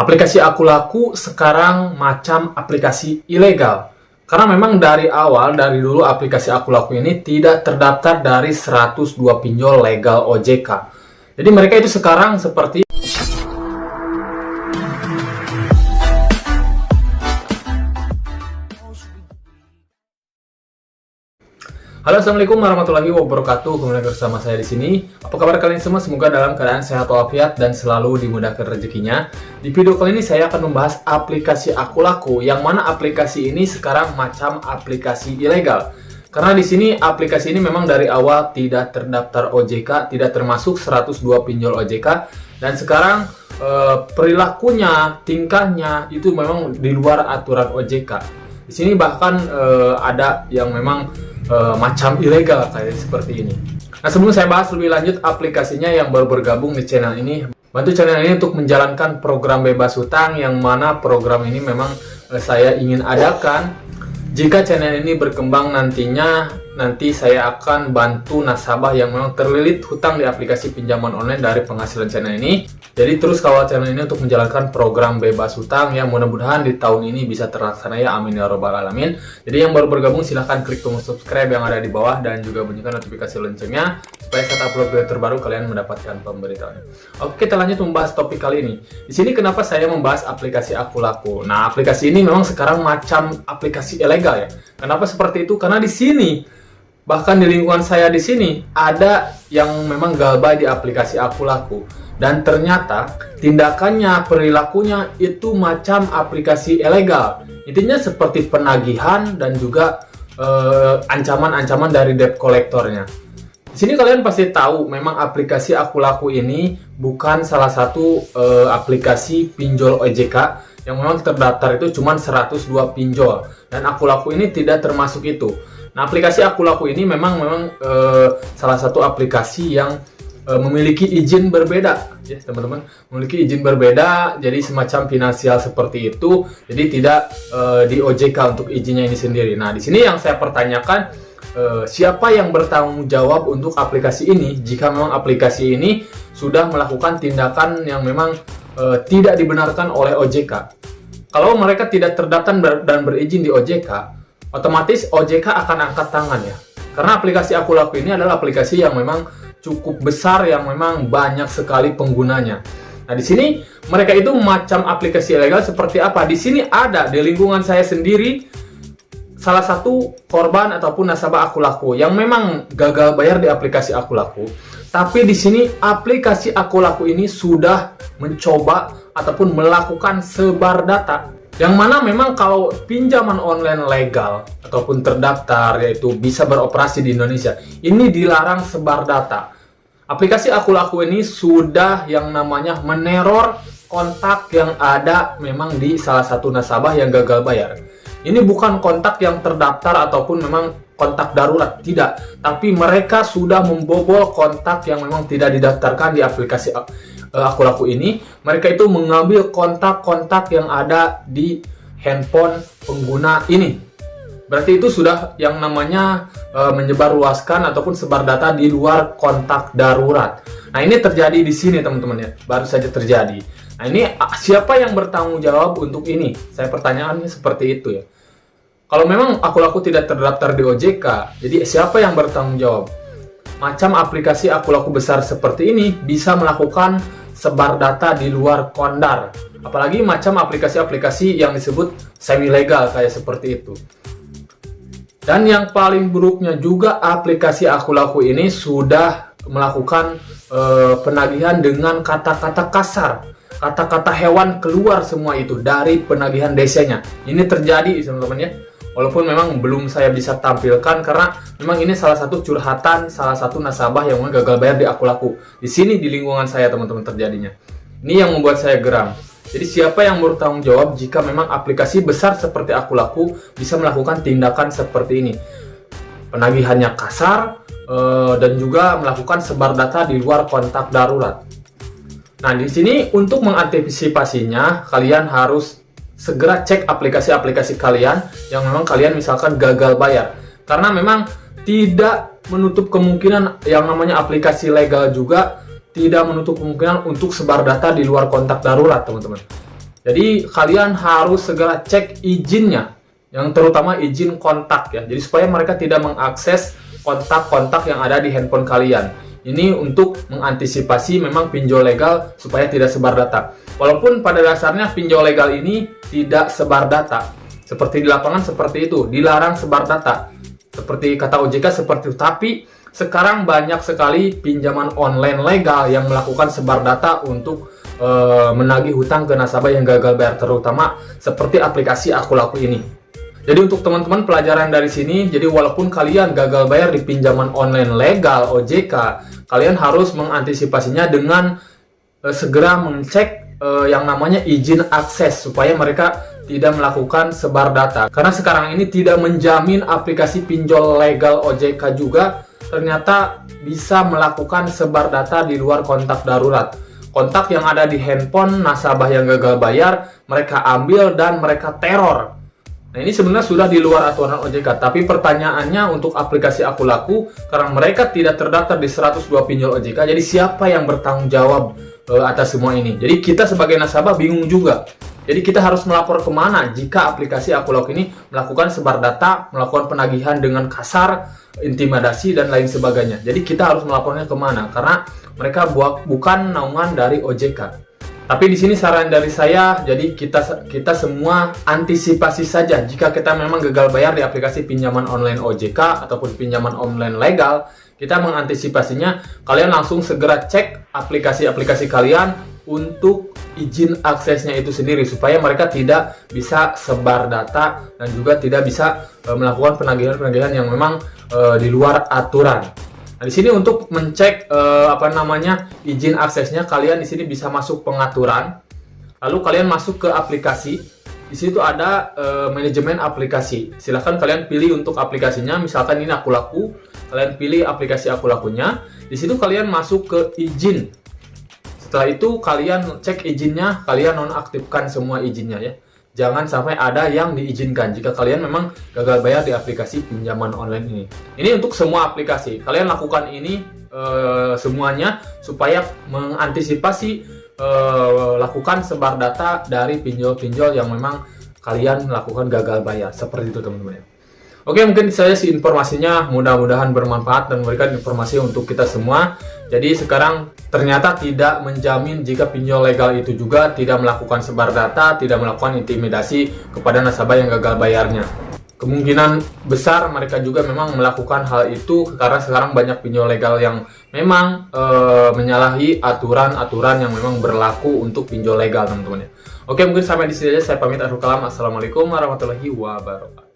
Aplikasi Akulaku sekarang macam aplikasi ilegal. Karena memang dari awal, dari dulu aplikasi Akulaku ini tidak terdaftar dari 102 pinjol legal OJK. Jadi mereka itu sekarang seperti Halo, assalamualaikum warahmatullahi wabarakatuh. Kembali bersama saya di sini. Apa kabar kalian semua? Semoga dalam keadaan sehat walafiat dan selalu dimudahkan rezekinya. Di video kali ini saya akan membahas aplikasi Akulaku, yang mana aplikasi ini sekarang macam aplikasi ilegal. Karena di sini aplikasi ini memang dari awal tidak terdaftar OJK, tidak termasuk 102 pinjol OJK, dan sekarang perilakunya, tingkahnya itu memang di luar aturan OJK. Di sini bahkan ada yang memang macam ilegal kayak seperti ini. Nah, sebelum saya bahas lebih lanjut aplikasinya yang baru bergabung di channel ini, bantu channel ini untuk menjalankan program bebas hutang, yang mana program ini memang saya ingin adakan. Jika channel ini berkembang nanti saya akan bantu nasabah yang memang terlilit hutang di aplikasi pinjaman online dari penghasilan channel ini. Jadi terus kawal channel ini untuk menjalankan program bebas hutang yang mudah-mudahan di tahun ini bisa terlaksana ya, amin ya robbal alamin. Jadi yang baru bergabung silahkan klik tombol subscribe yang ada di bawah dan juga bunyikan notifikasi loncengnya supaya saat upload video terbaru kalian mendapatkan pemberitahuannya. Oke, kita lanjut membahas topik kali ini. Di sini kenapa saya membahas aplikasi Akulaku. Nah, aplikasi ini memang sekarang macam aplikasi ilegal ya. Kenapa seperti itu? Karena di sini bahkan di lingkungan saya di sini ada yang memang galbay di aplikasi Akulaku, dan ternyata tindakannya, perilakunya itu macam aplikasi ilegal. Intinya seperti penagihan dan juga ancaman-ancaman dari debt kolektornya. Di sini kalian pasti tahu memang aplikasi Akulaku ini bukan salah satu aplikasi pinjol OJK yang memang terdaftar itu cuma 102 pinjol, dan Akulaku ini tidak termasuk itu. Nah, aplikasi Akulaku ini memang salah satu aplikasi yang memiliki izin berbeda, ya teman-teman, memiliki izin berbeda, jadi semacam finansial seperti itu, jadi tidak di OJK untuk izinnya ini sendiri. Nah, di sini yang saya pertanyakan, siapa yang bertanggung jawab untuk aplikasi ini jika memang aplikasi ini sudah melakukan tindakan yang memang tidak dibenarkan oleh OJK? Kalau mereka tidak terdaftar dan berizin di OJK, otomatis OJK akan angkat tangan ya. Karena aplikasi Akulaku ini adalah aplikasi yang memang cukup besar, yang memang banyak sekali penggunanya. Nah, di sini mereka itu macam aplikasi ilegal seperti apa? Di sini ada di lingkungan saya sendiri salah satu korban ataupun nasabah Akulaku yang memang gagal bayar di aplikasi Akulaku. Tapi di sini aplikasi Akulaku ini sudah mencoba ataupun melakukan sebar data, yang mana memang kalau pinjaman online legal ataupun terdaftar, yaitu bisa beroperasi di Indonesia, ini dilarang sebar data. Aplikasi Akulaku ini sudah yang namanya meneror kontak yang ada memang di salah satu nasabah yang gagal bayar. Ini bukan kontak yang terdaftar ataupun memang kontak darurat, tidak. Tapi mereka sudah membobol kontak yang memang tidak didaftarkan di aplikasi Akulaku ini. Mereka itu mengambil kontak-kontak yang ada di handphone pengguna ini. Berarti itu sudah yang namanya menyebarluaskan ataupun sebar data di luar kontak darurat. Nah, ini terjadi di sini teman-teman ya, baru saja terjadi. Nah, ini siapa yang bertanggung jawab untuk ini? Saya pertanyaannya seperti itu ya. Kalau memang Akulaku tidak terdaftar di OJK, jadi siapa yang bertanggung jawab? Macam aplikasi Akulaku besar seperti ini bisa melakukan sebar data di luar kondar. Apalagi macam aplikasi-aplikasi yang disebut semi legal kayak seperti itu. Dan yang paling buruknya juga aplikasi Akulaku ini sudah melakukan penagihan dengan kata-kata kasar. Kata-kata hewan keluar semua itu dari penagihan DC-nya. Ini terjadi teman-teman ya. Walaupun memang belum saya bisa tampilkan karena memang ini salah satu curhatan salah satu nasabah yang gagal bayar di Akulaku. Di sini di lingkungan saya teman-teman terjadinya. Ini yang membuat saya geram. Jadi siapa yang bertanggung jawab jika memang aplikasi besar seperti Akulaku bisa melakukan tindakan seperti ini? Penagihannya kasar dan juga melakukan sebar data di luar kontak darurat. Nah, di sini untuk mengantisipasinya kalian harus segera cek aplikasi-aplikasi kalian yang memang kalian misalkan gagal bayar. Karena memang tidak menutup kemungkinan yang namanya aplikasi legal juga tidak menutup kemungkinan untuk sebar data di luar kontak darurat, teman-teman. Jadi kalian harus segera cek izinnya, yang terutama izin kontak ya. Jadi supaya mereka tidak mengakses kontak-kontak yang ada di handphone kalian. Ini untuk mengantisipasi memang pinjol legal supaya tidak sebar data. Walaupun pada dasarnya pinjol legal ini tidak sebar data. Seperti di lapangan seperti itu, dilarang sebar data. Seperti kata OJK seperti itu. Tapi sekarang banyak sekali pinjaman online legal yang melakukan sebar data untuk menagih hutang ke nasabah yang gagal bayar, terutama seperti aplikasi Aku Laku ini. Jadi untuk teman-teman pelajaran dari sini, jadi walaupun kalian gagal bayar di pinjaman online legal OJK, kalian harus mengantisipasinya dengan segera mengecek yang namanya izin akses supaya mereka tidak melakukan sebar data. Karena sekarang ini tidak menjamin aplikasi pinjol legal OJK juga ternyata bisa melakukan sebar data di luar kontak darurat. Kontak yang ada di handphone nasabah yang gagal bayar, mereka ambil dan mereka teror. Nah, ini sebenarnya sudah di luar aturan OJK, tapi pertanyaannya untuk aplikasi Aku Laku, karena mereka tidak terdaftar di 102 pinjol OJK, jadi siapa yang bertanggung jawab atas semua ini? Jadi kita sebagai nasabah bingung juga. Jadi kita harus melapor kemana jika aplikasi Aku Laku ini melakukan sebar data, melakukan penagihan dengan kasar, intimidasi, dan lain sebagainya. Jadi kita harus melapornya kemana? Karena mereka bukan naungan dari OJK. Tapi di sini saran dari saya, jadi kita semua antisipasi saja jika kita memang gagal bayar di aplikasi pinjaman online OJK ataupun pinjaman online legal, kita mengantisipasinya. Kalian langsung segera cek aplikasi-aplikasi kalian untuk izin aksesnya itu sendiri supaya mereka tidak bisa sebar data dan juga tidak bisa melakukan penagihan-penagihan yang memang di luar aturan. Nah, di sini untuk mengecek izin aksesnya, kalian di sini bisa masuk pengaturan, lalu kalian masuk ke aplikasi. Di situ ada manajemen aplikasi. Silahkan kalian pilih untuk aplikasinya. Misalkan ini Aku Laku, kalian pilih aplikasi Aku Lakunya. Di situ kalian masuk ke izin. Setelah itu kalian cek izinnya, kalian nonaktifkan semua izinnya ya. Jangan sampai ada yang diizinkan jika kalian memang gagal bayar di aplikasi pinjaman online ini. Ini untuk semua aplikasi. Kalian lakukan ini semuanya supaya mengantisipasi lakukan sebar data dari pinjol-pinjol yang memang kalian melakukan gagal bayar. Seperti itu teman-teman. Oke, mungkin saya sih informasinya mudah-mudahan bermanfaat dan memberikan informasi untuk kita semua. Jadi sekarang ternyata tidak menjamin jika pinjol legal itu juga tidak melakukan sebar data, tidak melakukan intimidasi kepada nasabah yang gagal bayarnya. Kemungkinan besar mereka juga memang melakukan hal itu karena sekarang banyak pinjol legal yang memang menyalahi aturan-aturan yang memang berlaku untuk pinjol legal teman-teman ya. Oke, mungkin sampai di sini aja, saya pamit akhir kalam. Assalamualaikum warahmatullahi wabarakatuh.